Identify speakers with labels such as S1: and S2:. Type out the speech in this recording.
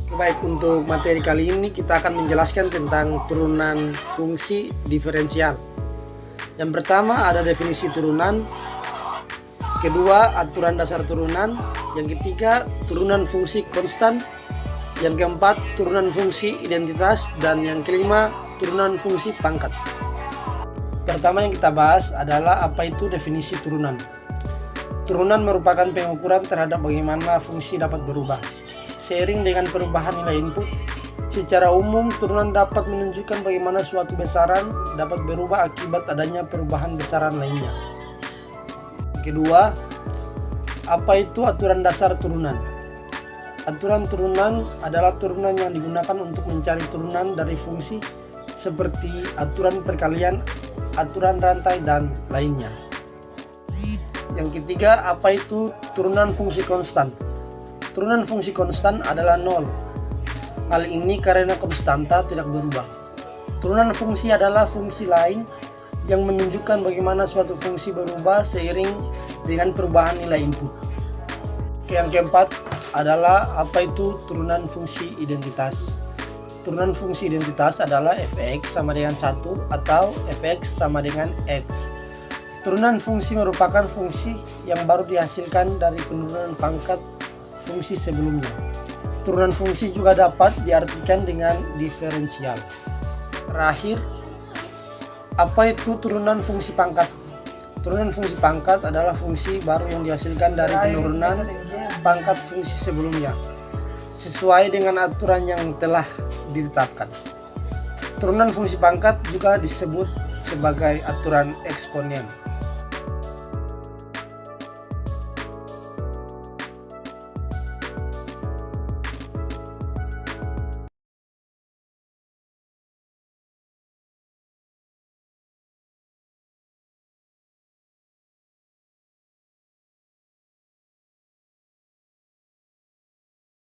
S1: Baik, untuk materi kali ini kita akan menjelaskan tentang turunan fungsi diferensial. Yang pertama ada definisi turunan, kedua aturan dasar turunan, yang ketiga turunan fungsi konstan, yang keempat turunan fungsi identitas, dan yang kelima turunan fungsi pangkat. Pertama yang kita bahas adalah apa itu definisi turunan. Turunan merupakan pengukuran terhadap bagaimana fungsi dapat berubah seiring dengan perubahan nilai input. Secara umum, turunan dapat menunjukkan bagaimana suatu besaran dapat berubah akibat adanya perubahan besaran lainnya. Kedua, apa itu aturan dasar turunan? Aturan turunan adalah turunan yang digunakan untuk mencari turunan dari fungsi seperti aturan perkalian, aturan rantai, dan lainnya. Yang ketiga, apa itu turunan fungsi konstan? Turunan fungsi konstan adalah 0. Hal ini karena konstanta tidak berubah. Turunan fungsi adalah fungsi lain yang menunjukkan bagaimana suatu fungsi berubah seiring dengan perubahan nilai input. Yang keempat adalah apa itu turunan fungsi identitas. Turunan fungsi identitas adalah fx sama dengan 1 atau fx sama dengan x. Turunan fungsi merupakan fungsi yang baru dihasilkan dari penurunan pangkat fungsi sebelumnya. Turunan fungsi juga dapat diartikan dengan diferensial. Terakhir, apa itu turunan fungsi pangkat? Turunan fungsi pangkat adalah fungsi baru yang dihasilkan dari penurunan pangkat fungsi sebelumnya, sesuai dengan aturan yang telah ditetapkan. Turunan fungsi pangkat juga disebut sebagai aturan eksponen.